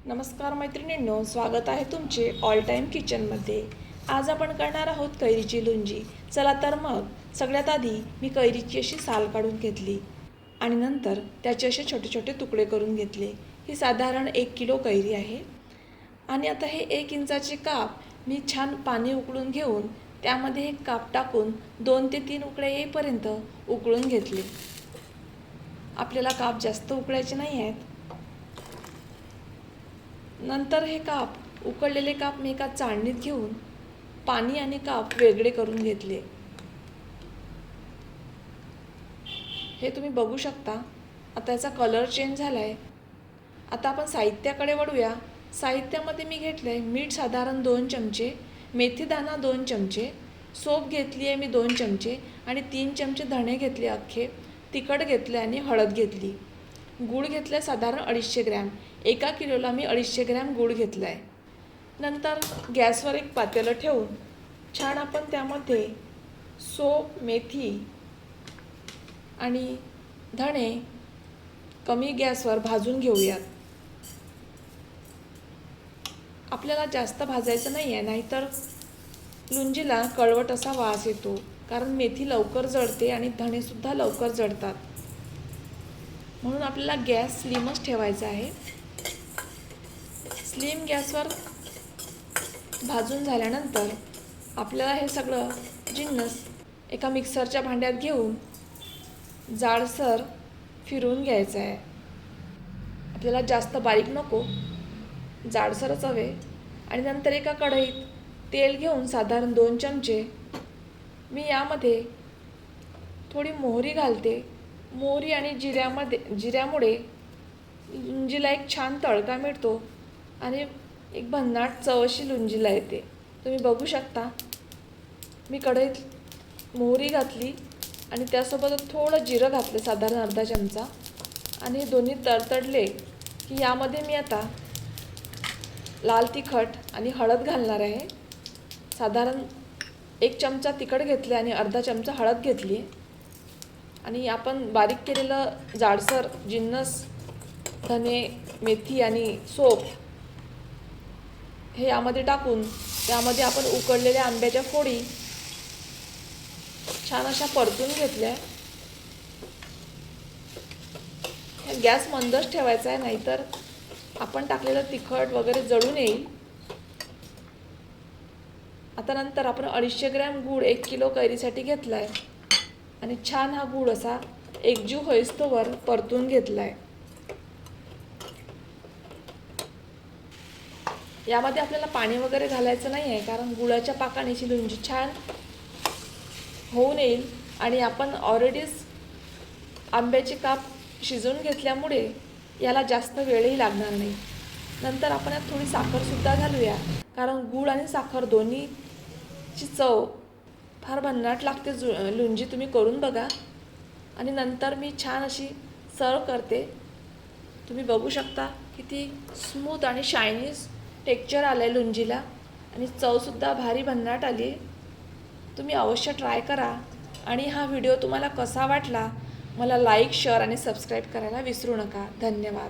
नमस्कार मैत्रिणींनो, स्वागत आहे तुमचे ऑल टाईम किचनमध्ये। आज आपण करणार आहोत कैरीची लोणची। चला तर मग सगळ्यात आधी मी कैरीची अशी साल काढून घेतली आणि नंतर त्याचे असे छोटे छोटे तुकडे करून घेतले। ही साधारण 1 किलो कैरी आहे आणि आता हे 1 इंचाचे काप मी छान पाणी उकळून घेऊन त्यामध्ये हे काप टाकून 2 ते 3 उकळ्या येईपर्यंत उकळून घेतले। आपल्याला काप जास्त उकळायचे नाही आहेत। नंतर हे काप उकळलेले काप मी एका चाळणीत घेऊन पाणी आणि काप वेगळे करून घेतले। हे तुम्ही बघू शकता। आता याचा कलर चेंज झालाय। आता आपण साहित्याकडे वळूया। साहित्यामध्ये मी घेतले मीठ साधारण 2 चमचे, मेथी दाणा 2 चमचे, सोप घेतली आहे मी 2 चमचे आणि 3 चमचे धणे घेतले अख्खे, तिखट घेतले आणि हळद घेतली। गूळ घेतला साधारण 250 ग्रॅम। 1 किलोला मी 250 ग्रॅम गूळ घेतला आहे। नंतर गॅसवर एक पातेलं ठेवून छान आपण त्यामध्ये सोप, मेथी आणि धणे कमी गॅसवर भाजून घेऊयात। आपल्याला जास्त भाजायचं नाही आहे, नाहीतर लोणचीला कळवट असा वास येतो, कारण मेथी लवकर जळते आणि धणे सुद्धा लवकर जळतात। म्हणून आपल्याला गॅस स्लिमच ठेवायचा आहे। स्लिम गॅसवर भाजून झाल्यानंतर आपल्याला हे सगळं जिन्नस एका मिक्सरच्या भांड्यात घेऊन जाडसर फिरवून घ्यायचं आहे। आपल्याला जास्त बारीक नको, जाडसरच हवे। आणि नंतर एका कढईत तेल घेऊन साधारण 2 चमचे मी यामध्ये थोडी मोहरी घालते। मोहरी आणि जिऱ्यामुळे लोणचीला एक छान तडका मिळतो आणि एक भन्नाट चव अशी लोणचीला येते। तुम्ही बघू शकता, मी कढईत मोहरी घातली आणि त्यासोबत थोडं जिरं घातलं साधारण अर्धा चमचा आणि हे दोन्ही तडतडले की यामध्ये मी आता लाल तिखट आणि हळद घालणार आहे। साधारण 1 चमचा तिखट घेतले आणि अर्धा चमचा हळद घेतली आणि आपण बारीक केलेलं जाडसर जिन्नस धने, मेथी आणि सोप हे यामध्ये टाकून त्यामध्ये आपण उकडलेल्या आंब्याच्या फोडी छान अशा परतून घेतल्या। गॅस मंदच ठेवायचा आहे, नाहीतर आपण टाकलेलं तिखट वगैरे जळून येईल। आता नंतर आपण 250 ग्रॅम गूळ 1 किलो कैरीसाठी घेतला आहे आणि छान हा गूळ असा एकजीव होईस्तोवर परतून घेतला आहे। यामध्ये आपल्याला पाणी वगैरे घालायचं नाही आहे, कारण गुळाच्या पाकाने ही लोणची छान होऊन येईल आणि आपण ऑलरेडीच आंब्याचे काप शिजवून घेतल्यामुळे याला जास्त वेळही लागणार नाही। नंतर आपण यात थोडी साखरसुद्धा घालूया, कारण गूळ आणि साखर दोन्हीची चव फार भन्नाट लागते। लोणची तुम्ही करून बघा। आणि नंतर मी छान अशी सर्व करते। तुम्ही बघू शकता किती स्मूथ आणि शायनी टेक्स्चर आलं आहे लोणचीला आणि चवसुद्धा भारी भन्नाट आली आहे। तुम्ही अवश्य ट्राय करा आणि हा व्हिडिओ तुम्हाला कसा वाटला मला लाईक, शेअर आणि सबस्क्राईब करायला विसरू नका। धन्यवाद।